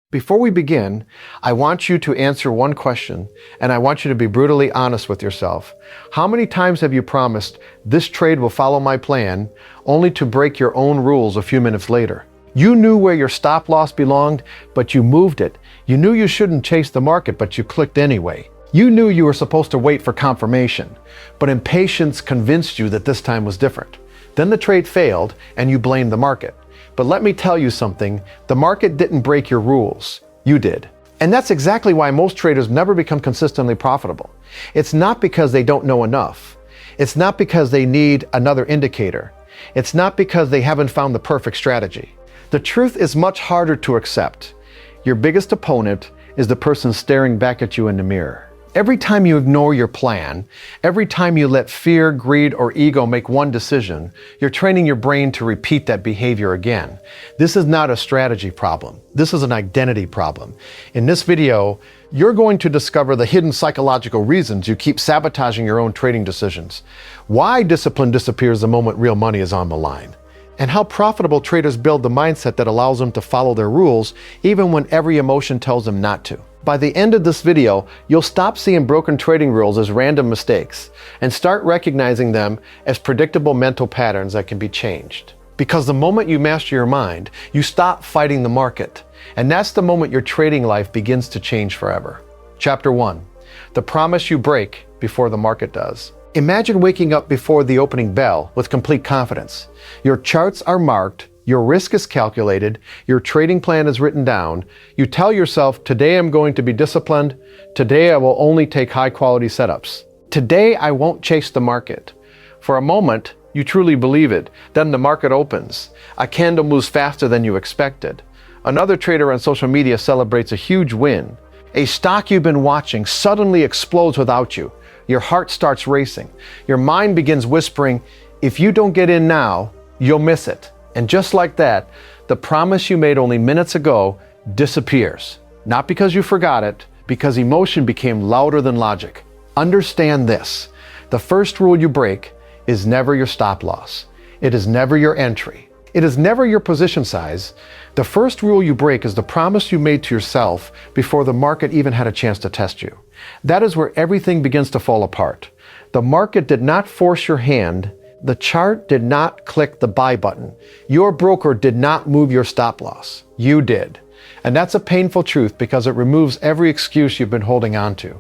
Before we begin, I want you to answer one question, and I want you to be brutally honest with yourself. How many times have you promised, this trade will follow my plan, only to break your own rules a few minutes later? You knew where your stop loss belonged, but you moved it. You knew you shouldn't chase the market, but you clicked anyway. You knew you were supposed to wait for confirmation, but impatience convinced you that this time was different. Then the trade failed, and you blamed the market. But let me tell you something, the market didn't break your rules, you did. And that's exactly why most traders never become consistently profitable. It's not because they don't know enough. It's not because they need another indicator. It's not because they haven't found the perfect strategy. The truth is much harder to accept. Your biggest opponent is the person staring back at you in the mirror. Every time you ignore your plan, every time you let fear, greed, or ego make one decision, you're training your brain to repeat that behavior again. This is not a strategy problem. This is an identity problem. In this video, you're going to discover the hidden psychological reasons you keep sabotaging your own trading decisions, why discipline disappears the moment real money is on the line, and how profitable traders build the mindset that allows them to follow their rules even when every emotion tells them not to. By the end of this video, you'll stop seeing broken trading rules as random mistakes and start recognizing them as predictable mental patterns that can be changed. Because the moment you master your mind, you stop fighting the market. And that's the moment your trading life begins to change forever. Chapter 1. The promise you break before the market does. Imagine waking up before the opening bell with complete confidence. Your charts are marked, your risk is calculated, your trading plan is written down. You tell yourself, today I'm going to be disciplined. Today I will only take high quality setups. Today I won't chase the market. For a moment, you truly believe it. Then the market opens. A candle moves faster than you expected. Another trader on social media celebrates a huge win. A stock you've been watching suddenly explodes without you. Your heart starts racing. Your mind begins whispering, if you don't get in now, you'll miss it. And just like that, the promise you made only minutes ago disappears. Not because you forgot it, because emotion became louder than logic. Understand this. The first rule you break is never your stop loss. It is never your entry. It is never your position size. The first rule you break is the promise you made to yourself before the market even had a chance to test you. That is where everything begins to fall apart. The market did not force your hand. The chart did not click the buy button. Your broker did not move your stop loss. You did. And that's a painful truth because it removes every excuse you've been holding on to.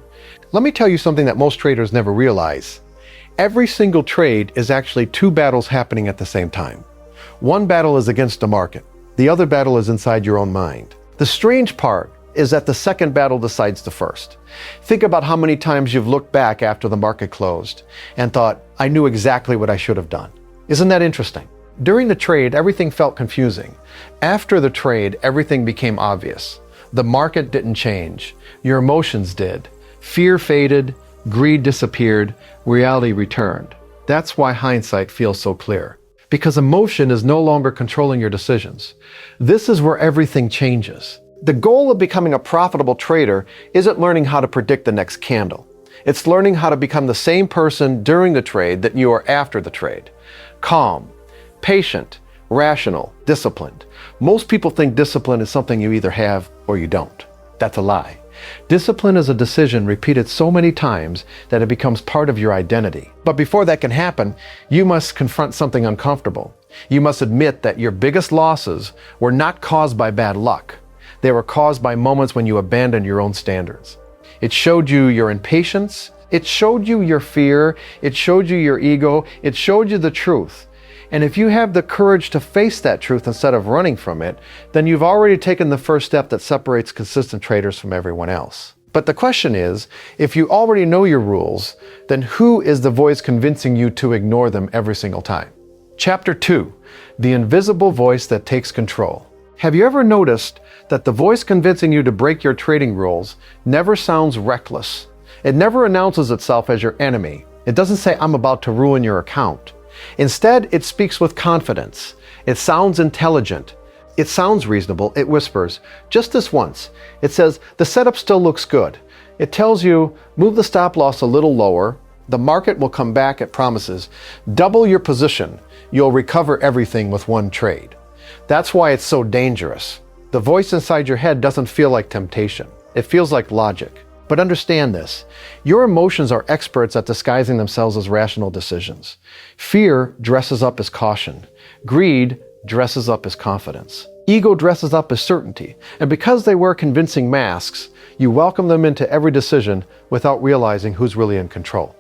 Let me tell you something that most traders never realize. Every single trade is actually two battles happening at the same time. One battle is against the market. The other battle is inside your own mind. The strange part is that the second battle decides the first. Think about how many times you've looked back after the market closed and thought, I knew exactly what I should have done. Isn't that interesting? During the trade, everything felt confusing. After the trade, everything became obvious. The market didn't change. Your emotions did. Fear faded, greed disappeared, reality returned. That's why hindsight feels so clear. Because emotion is no longer controlling your decisions. This is where everything changes. The goal of becoming a profitable trader isn't learning how to predict the next candle. It's learning how to become the same person during the trade that you are after the trade. Calm, patient, rational, disciplined. Most people think discipline is something you either have or you don't. That's a lie. Discipline is a decision repeated so many times that it becomes part of your identity. But before that can happen, you must confront something uncomfortable. You must admit that your biggest losses were not caused by bad luck. They were caused by moments when you abandoned your own standards. It showed you your impatience. It showed you your fear. It showed you your ego. It showed you the truth. And if you have the courage to face that truth instead of running from it, then you've already taken the first step that separates consistent traders from everyone else. But the question is, if you already know your rules, then who is the voice convincing you to ignore them every single time? Chapter 2. The invisible voice that takes control. Have you ever noticed that the voice convincing you to break your trading rules never sounds reckless? It never announces itself as your enemy. It doesn't say, I'm about to ruin your account. Instead, it speaks with confidence. It sounds intelligent. It sounds reasonable. It whispers, just this once. It says, the setup still looks good. It tells you, move the stop loss a little lower. The market will come back, it promises. Double your position. You'll recover everything with one trade. That's why it's so dangerous. The voice inside your head doesn't feel like temptation. It feels like logic. But understand this, your emotions are experts at disguising themselves as rational decisions. Fear dresses up as caution. Greed dresses up as confidence. Ego dresses up as certainty. And because they wear convincing masks, you welcome them into every decision without realizing who's really in control.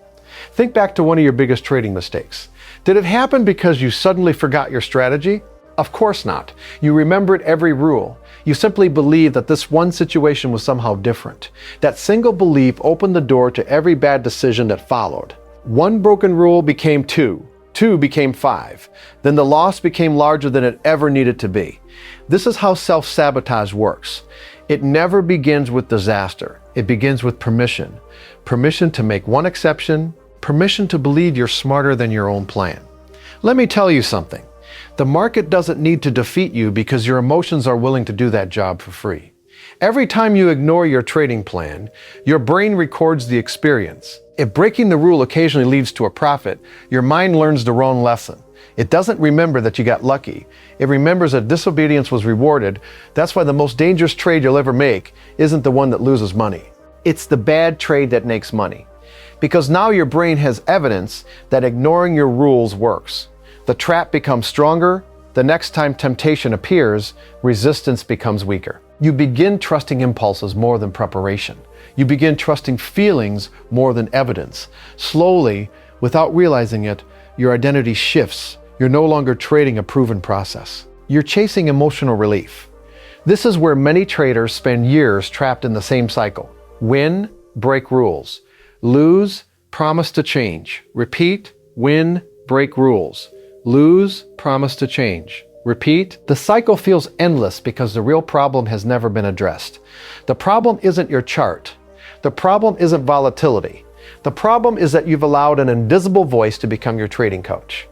Think back to one of your biggest trading mistakes. Did it happen because you suddenly forgot your strategy? Of course not. You remembered every rule. You simply believed that this one situation was somehow different. That single belief opened the door to every bad decision that followed. One broken rule became two. Two became five. Then the loss became larger than it ever needed to be. This is how self-sabotage works. It never begins with disaster. It begins with permission. Permission to make one exception. Permission to believe you're smarter than your own plan. Let me tell you something. The market doesn't need to defeat you because your emotions are willing to do that job for free. Every time you ignore your trading plan, your brain records the experience. If breaking the rule occasionally leads to a profit, your mind learns the wrong lesson. It doesn't remember that you got lucky. It remembers that disobedience was rewarded. That's why the most dangerous trade you'll ever make isn't the one that loses money. It's the bad trade that makes money. Because now your brain has evidence that ignoring your rules works. The trap becomes stronger. The next time temptation appears, resistance becomes weaker. You begin trusting impulses more than preparation. You begin trusting feelings more than evidence. Slowly, without realizing it, your identity shifts. You're no longer trading a proven process. You're chasing emotional relief. This is where many traders spend years trapped in the same cycle. Win, break rules. Lose, promise to change. Repeat, win, break rules. Lose, promise to change. Repeat. The cycle feels endless because the real problem has never been addressed. The problem isn't your chart. The problem isn't volatility. The problem is that you've allowed an invisible voice to become your trading coach.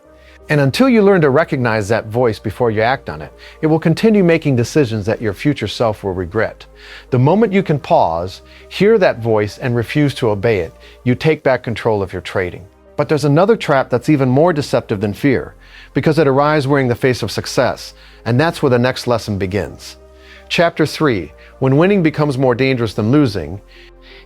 And until you learn to recognize that voice before you act on it, it will continue making decisions that your future self will regret. The moment you can pause, hear that voice, and refuse to obey it, you take back control of your trading. But there's another trap that's even more deceptive than fear, because it arrives wearing the face of success, and that's where the next lesson begins. Chapter 3, when winning becomes more dangerous than losing.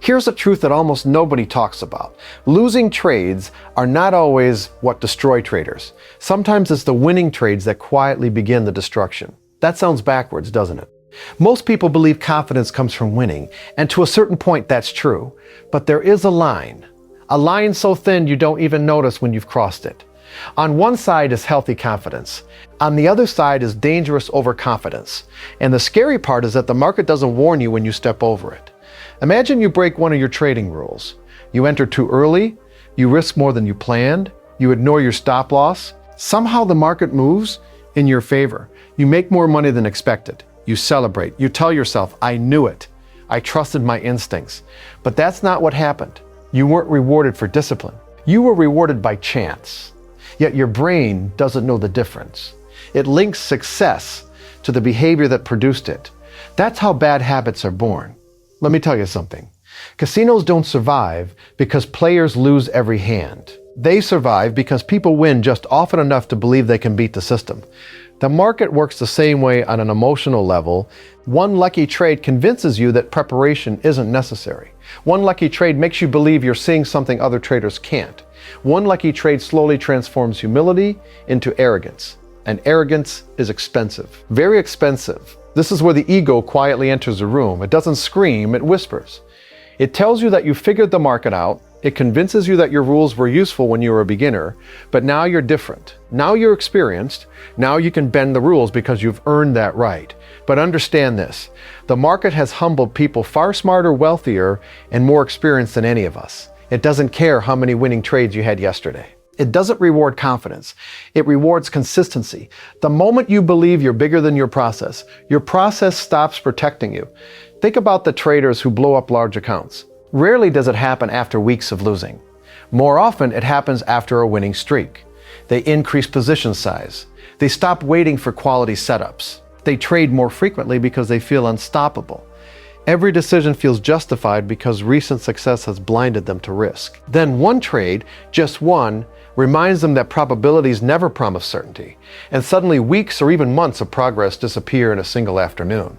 Here's a truth that almost nobody talks about. Losing trades are not always what destroy traders. Sometimes it's the winning trades that quietly begin the destruction. That sounds backwards, doesn't it? Most people believe confidence comes from winning, and to a certain point that's true. But there is a line so thin you don't even notice when you've crossed it. On one side is healthy confidence. On the other side is dangerous overconfidence. And the scary part is that the market doesn't warn you when you step over it. Imagine you break one of your trading rules. You enter too early, you risk more than you planned, you ignore your stop loss. Somehow the market moves in your favor. You make more money than expected. You celebrate. You tell yourself, I knew it. I trusted my instincts. But that's not what happened. You weren't rewarded for discipline. You were rewarded by chance. Yet your brain doesn't know the difference. It links success to the behavior that produced it. That's how bad habits are born. Let me tell you something. Casinos don't survive because players lose every hand. They survive because people win just often enough to believe they can beat the system. The market works the same way on an emotional level. One lucky trade convinces you that preparation isn't necessary. One lucky trade makes you believe you're seeing something other traders can't. One lucky trade slowly transforms humility into arrogance. And arrogance is expensive. Very expensive. This is where the ego quietly enters the room. It doesn't scream, it whispers. It tells you that you figured the market out. It convinces you that your rules were useful when you were a beginner, but now you're different. Now you're experienced. Now you can bend the rules because you've earned that right. But understand this, the market has humbled people far smarter, wealthier, and more experienced than any of us. It doesn't care how many winning trades you had yesterday. It doesn't reward confidence. It rewards consistency. The moment you believe you're bigger than your process stops protecting you. Think about the traders who blow up large accounts. Rarely does it happen after weeks of losing. More often, it happens after a winning streak. They increase position size. They stop waiting for quality setups. They trade more frequently because they feel unstoppable. Every decision feels justified because recent success has blinded them to risk. Then one trade, just one, reminds them that probabilities never promise certainty, and suddenly weeks or even months of progress disappear in a single afternoon.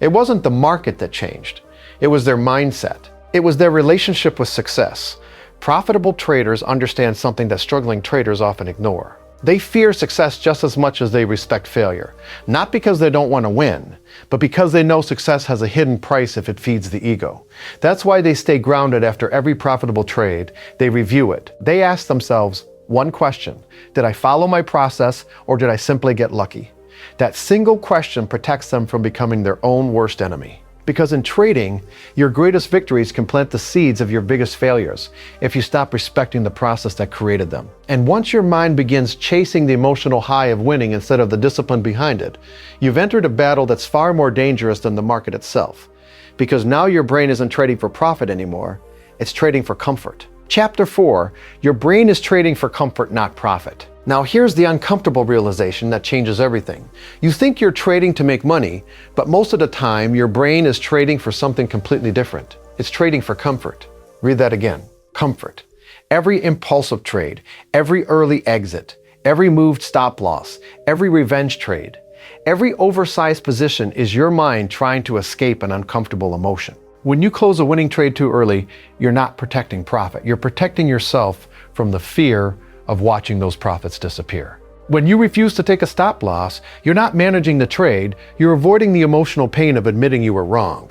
It wasn't the market that changed. It was their mindset. It was their relationship with success. Profitable traders understand something that struggling traders often ignore. They fear success just as much as they respect failure, not because they don't want to win, but because they know success has a hidden price if it feeds the ego. That's why they stay grounded after every profitable trade. They review it. They ask themselves one question: did I follow my process, or did I simply get lucky? That single question protects them from becoming their own worst enemy. Because in trading, your greatest victories can plant the seeds of your biggest failures if you stop respecting the process that created them. And once your mind begins chasing the emotional high of winning instead of the discipline behind it, you've entered a battle that's far more dangerous than the market itself. Because now your brain isn't trading for profit anymore, it's trading for comfort. Chapter 4, your brain is trading for comfort, not profit. Now here's the uncomfortable realization that changes everything. You think you're trading to make money, but most of the time your brain is trading for something completely different. It's trading for comfort. Read that again. Comfort. Every impulsive trade, every early exit, every moved stop loss, every revenge trade, every oversized position is your mind trying to escape an uncomfortable emotion. When you close a winning trade too early, you're not protecting profit. You're protecting yourself from the fear of watching those profits disappear. When you refuse to take a stop loss, you're not managing the trade, you're avoiding the emotional pain of admitting you were wrong.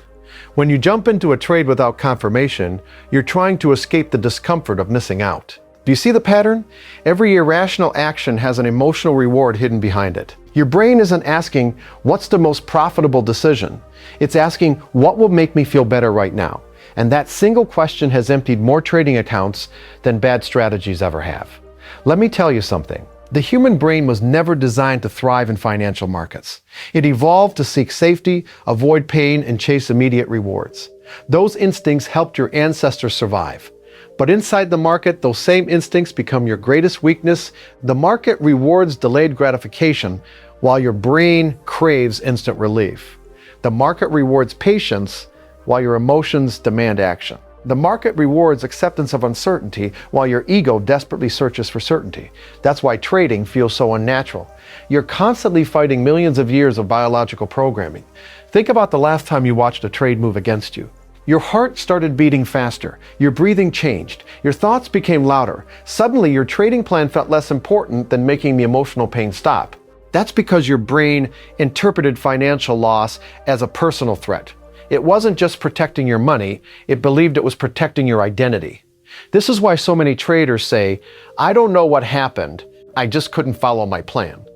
When you jump into a trade without confirmation, you're trying to escape the discomfort of missing out. Do you see the pattern? Every irrational action has an emotional reward hidden behind it. Your brain isn't asking, what's the most profitable decision? It's asking, what will make me feel better right now? And that single question has emptied more trading accounts than bad strategies ever have. Let me tell you something. The human brain was never designed to thrive in financial markets. It evolved to seek safety, avoid pain, and chase immediate rewards. Those instincts helped your ancestors survive. But inside the market, those same instincts become your greatest weakness. The market rewards delayed gratification, while your brain craves instant relief. The market rewards patience, while your emotions demand action. The market rewards acceptance of uncertainty, while your ego desperately searches for certainty. That's why trading feels so unnatural. You're constantly fighting millions of years of biological programming. Think about the last time you watched a trade move against you. Your heart started beating faster, your breathing changed, your thoughts became louder. Suddenly, your trading plan felt less important than making the emotional pain stop. That's because your brain interpreted financial loss as a personal threat. It wasn't just protecting your money, it believed it was protecting your identity. This is why so many traders say, I don't know what happened, I just couldn't follow my plan.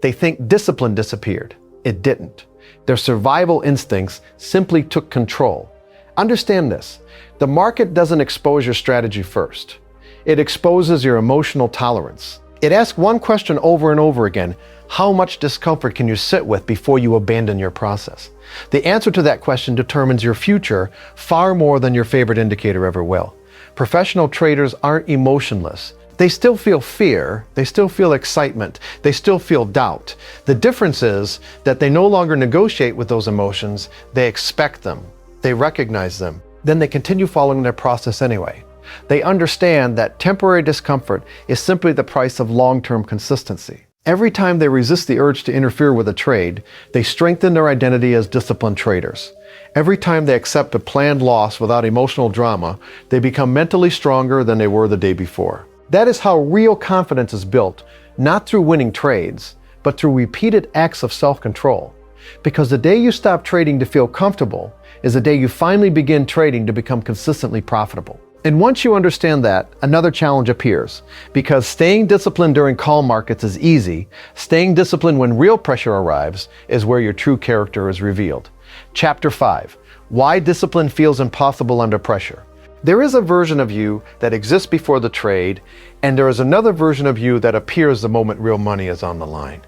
They think discipline disappeared. It didn't. Their survival instincts simply took control. Understand this, the market doesn't expose your strategy first. It exposes your emotional tolerance. It asks one question over and over again: how much discomfort can you sit with before you abandon your process? The answer to that question determines your future far more than your favorite indicator ever will. Professional traders aren't emotionless. They still feel fear, they still feel excitement, they still feel doubt. The difference is that they no longer negotiate with those emotions, they expect them, they recognize them, then they continue following their process anyway. They understand that temporary discomfort is simply the price of long-term consistency. Every time they resist the urge to interfere with a trade, they strengthen their identity as disciplined traders. Every time they accept a planned loss without emotional drama, they become mentally stronger than they were the day before. That is how real confidence is built, not through winning trades, but through repeated acts of self-control. Because the day you stop trading to feel comfortable is the day you finally begin trading to become consistently profitable. And once you understand that, another challenge appears. Because staying disciplined during calm markets is easy, staying disciplined when real pressure arrives is where your true character is revealed. Chapter 5. Why discipline feels impossible under pressure. There is a version of you that exists before the trade, and there is another version of you that appears the moment real money is on the line.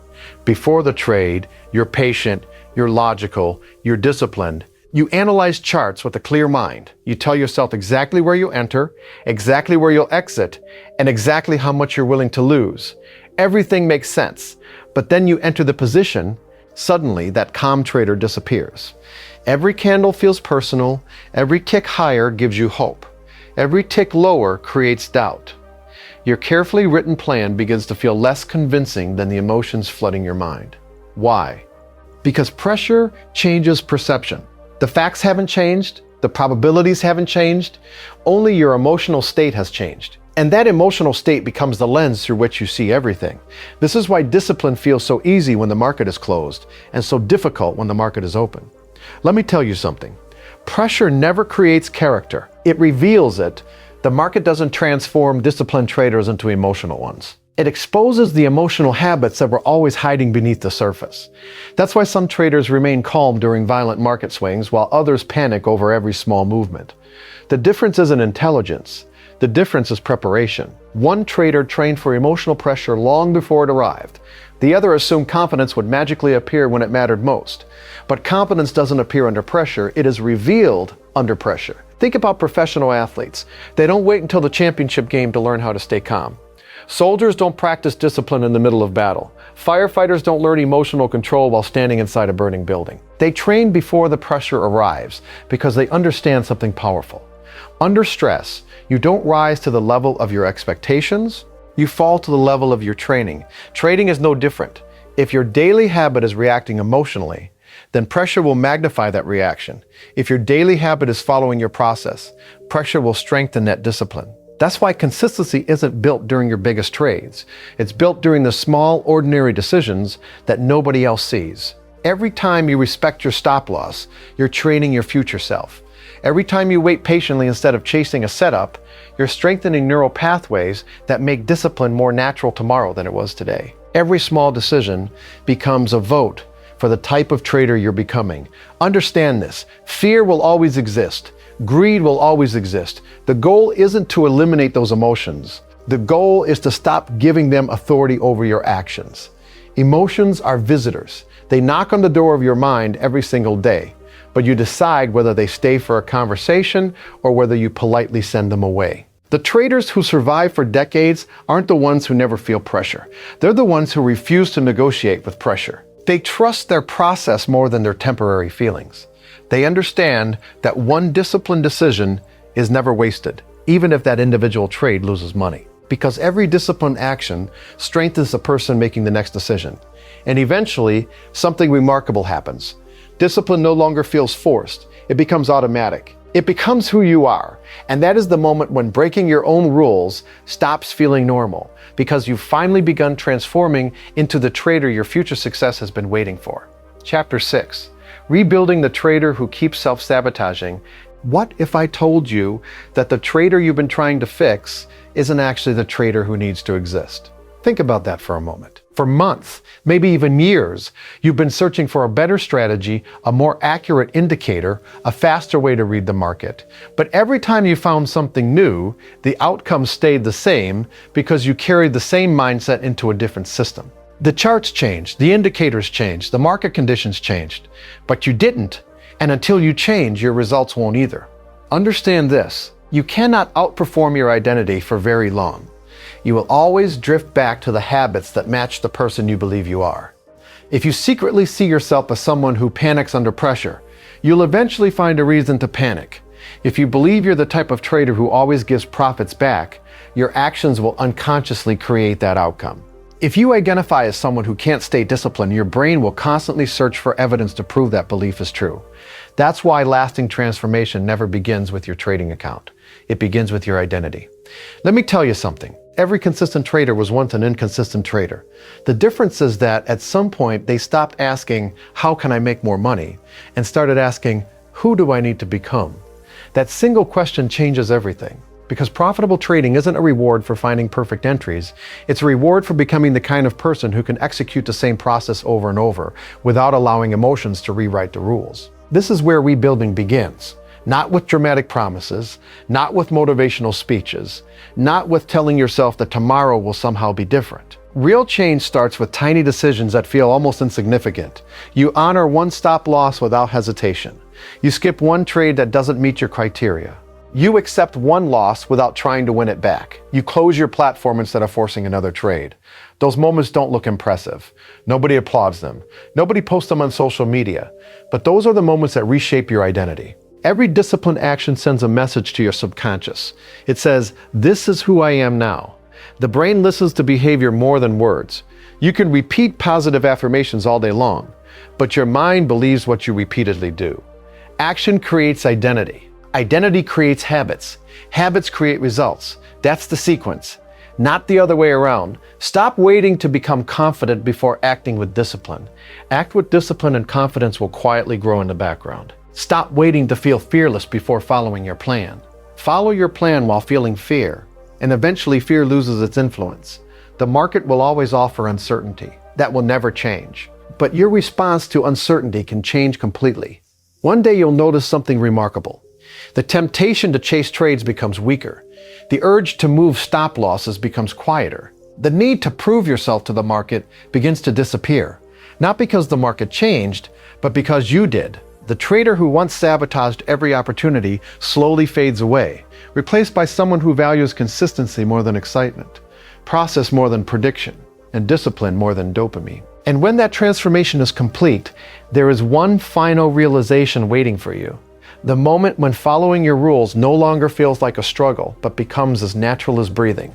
Before the trade, you're patient, you're logical, you're disciplined. You analyze charts with a clear mind. You tell yourself exactly where you enter, exactly where you'll exit, and exactly how much you're willing to lose. Everything makes sense. But then you enter the position, suddenly that calm trader disappears. Every candle feels personal. Every tick higher gives you hope. Every tick lower creates doubt. your carefully written plan begins to feel less convincing than the emotions flooding your mind. Why? Because pressure changes perception. The facts haven't changed, the probabilities haven't changed, only your emotional state has changed. And that emotional state becomes the lens through which you see everything. This is why discipline feels so easy when the market is closed and so difficult when the market is open. Let me tell you something. Pressure never creates character. It reveals it. The market doesn't transform disciplined traders into emotional ones. It exposes the emotional habits that were always hiding beneath the surface. That's why some traders remain calm during violent market swings while others panic over every small movement. The difference isn't intelligence. The difference is preparation. One trader trained for emotional pressure long before it arrived. The other assumed confidence would magically appear when it mattered most. But confidence doesn't appear under pressure, it is revealed under pressure. Think about professional athletes. They don't wait until the championship game to learn how to stay calm. Soldiers don't practice discipline in the middle of battle. Firefighters don't learn emotional control while standing inside a burning building. They train before the pressure arrives because they understand something powerful. Under stress, you don't rise to the level of your expectations, you fall to the level of your training. Trading is no different. If your daily habit is reacting emotionally, then pressure will magnify that reaction. If your daily habit is following your process, pressure will strengthen that discipline. That's why consistency isn't built during your biggest trades. It's built during the small, ordinary decisions that nobody else sees. Every time you respect your stop loss, you're training your future self. Every time you wait patiently instead of chasing a setup, you're strengthening neural pathways that make discipline more natural tomorrow than it was today. Every small decision becomes a vote for the type of trader you're becoming. Understand this. Fear will always exist. Greed will always exist. The goal isn't to eliminate those emotions. The goal is to stop giving them authority over your actions. Emotions are visitors. They knock on the door of your mind every single day, but you decide whether they stay for a conversation or whether you politely send them away. The traders who survive for decades aren't the ones who never feel pressure. They're the ones who refuse to negotiate with pressure. They trust their process more than their temporary feelings. They understand that one disciplined decision is never wasted, even if that individual trade loses money. Because every disciplined action strengthens the person making the next decision. And eventually, something remarkable happens. Discipline no longer feels forced. It becomes automatic. It becomes who you are. And that is the moment when breaking your own rules stops feeling normal, because you've finally begun transforming into the trader your future success has been waiting for. Chapter 6. Rebuilding the trader who keeps self-sabotaging. What if I told you that the trader you've been trying to fix isn't actually the trader who needs to exist? Think about that for a moment. For months, maybe even years, you've been searching for a better strategy, a more accurate indicator, a faster way to read the market. But every time you found something new, the outcome stayed the same because you carried the same mindset into a different system. The charts changed, the indicators changed, the market conditions changed, but you didn't, and until you change, your results won't either. Understand this, you cannot outperform your identity for very long. You will always drift back to the habits that match the person you believe you are. If you secretly see yourself as someone who panics under pressure, you'll eventually find a reason to panic. If you believe you're the type of trader who always gives profits back, your actions will unconsciously create that outcome. If you identify as someone who can't stay disciplined, your brain will constantly search for evidence to prove that belief is true. That's why lasting transformation never begins with your trading account. It begins with your identity. Let me tell you something. Every consistent trader was once an inconsistent trader. The difference is that at some point they stopped asking, how can I make more money? And started asking, who do I need to become? That single question changes everything. Because profitable trading isn't a reward for finding perfect entries. It's a reward for becoming the kind of person who can execute the same process over and over without allowing emotions to rewrite the rules. This is where rebuilding begins. Not with dramatic promises, not with motivational speeches, not with telling yourself that tomorrow will somehow be different. Real change starts with tiny decisions that feel almost insignificant. You honor one stop loss without hesitation. You skip one trade that doesn't meet your criteria. You accept one loss without trying to win it back. You close your platform instead of forcing another trade. Those moments don't look impressive. Nobody applauds them. Nobody posts them on social media. But those are the moments that reshape your identity. Every disciplined action sends a message to your subconscious. It says, this is who I am now. The brain listens to behavior more than words. You can repeat positive affirmations all day long, but your mind believes what you repeatedly do. Action creates identity. Identity creates habits. Habits create results. That's the sequence, not the other way around. Stop waiting to become confident before acting with discipline. Act with discipline and confidence will quietly grow in the background. Stop waiting to feel fearless before following your plan. Follow your plan while feeling fear, and eventually fear loses its influence. The market will always offer uncertainty. That will never change. But your response to uncertainty can change completely. One day you'll notice something remarkable. The temptation to chase trades becomes weaker. The urge to move stop losses becomes quieter. The need to prove yourself to the market begins to disappear. Not because the market changed, but because you did. The trader who once sabotaged every opportunity slowly fades away, replaced by someone who values consistency more than excitement, process more than prediction, and discipline more than dopamine. And when that transformation is complete, there is one final realization waiting for you. The moment when following your rules no longer feels like a struggle, but becomes as natural as breathing.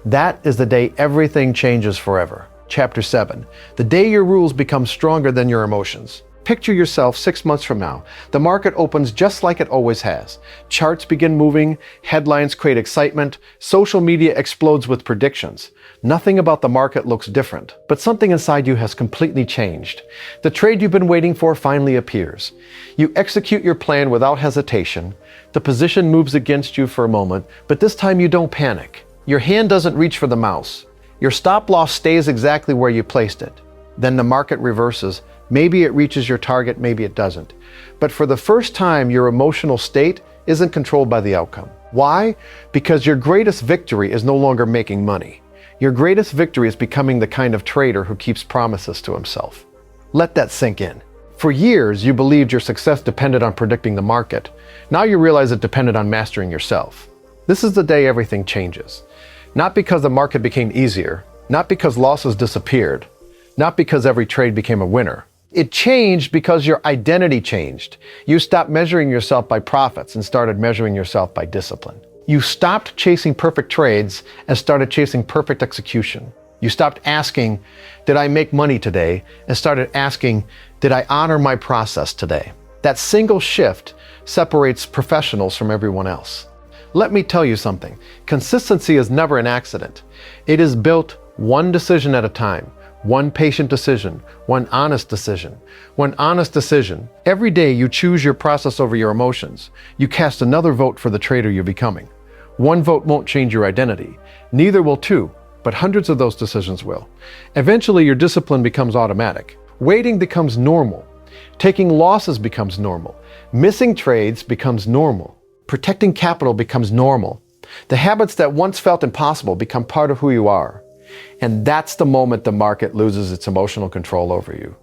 That is the day everything changes forever. Chapter 7. The day your rules become stronger than your emotions. Picture yourself 6 months from now. The market opens just like it always has. Charts begin moving, headlines create excitement, social media explodes with predictions. Nothing about the market looks different, but something inside you has completely changed. The trade you've been waiting for finally appears. You execute your plan without hesitation. The position moves against you for a moment, but this time you don't panic. Your hand doesn't reach for the mouse. Your stop loss stays exactly where you placed it. Then the market reverses. Maybe it reaches your target, maybe it doesn't. But for the first time, your emotional state isn't controlled by the outcome. Why? Because your greatest victory is no longer making money. Your greatest victory is becoming the kind of trader who keeps promises to himself. Let that sink in. For years, you believed your success depended on predicting the market. Now you realize it depended on mastering yourself. This is the day everything changes. Not because the market became easier, not because losses disappeared, not because every trade became a winner. It changed because your identity changed. You stopped measuring yourself by profits and started measuring yourself by discipline. You stopped chasing perfect trades and started chasing perfect execution. You stopped asking, did I make money today? And started asking, did I honor my process today? That single shift separates professionals from everyone else. Let me tell you something. Consistency is never an accident. It is built one decision at a time. One patient decision, one honest decision. One honest decision. Every day you choose your process over your emotions. You cast another vote for the trader you're becoming. One vote won't change your identity. Neither will two, but hundreds of those decisions will. Eventually your discipline becomes automatic. Waiting becomes normal. Taking losses becomes normal. Missing trades becomes normal. Protecting capital becomes normal. The habits that once felt impossible become part of who you are. And that's the moment the market loses its emotional control over you.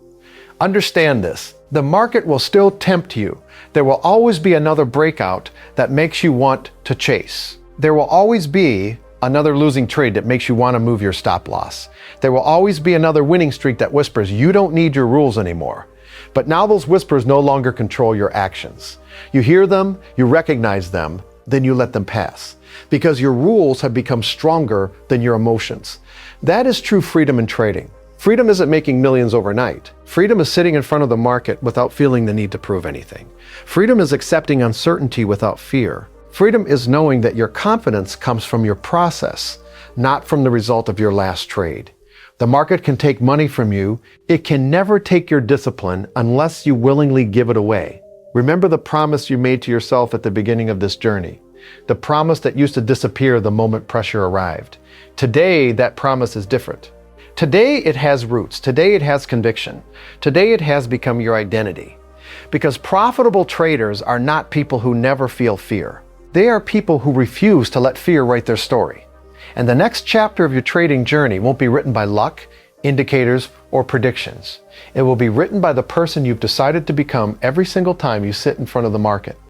Understand this. The market will still tempt you. There will always be another breakout that makes you want to chase. There will always be another losing trade that makes you want to move your stop loss. There will always be another winning streak that whispers you don't need your rules anymore. But now those whispers no longer control your actions. You hear them, you recognize them, then you let them pass. Because your rules have become stronger than your emotions. That is true freedom in trading. Freedom isn't making millions overnight. Freedom is sitting in front of the market without feeling the need to prove anything. Freedom is accepting uncertainty without fear. Freedom is knowing that your confidence comes from your process, not from the result of your last trade. The market can take money from you. It can never take your discipline unless you willingly give it away. Remember the promise you made to yourself at the beginning of this journey. The promise that used to disappear the moment pressure arrived. Today, that promise is different. Today, it has roots. Today, it has conviction. Today, it has become your identity. Because profitable traders are not people who never feel fear. They are people who refuse to let fear write their story. And the next chapter of your trading journey won't be written by luck, indicators, or predictions. It will be written by the person you've decided to become every single time you sit in front of the market.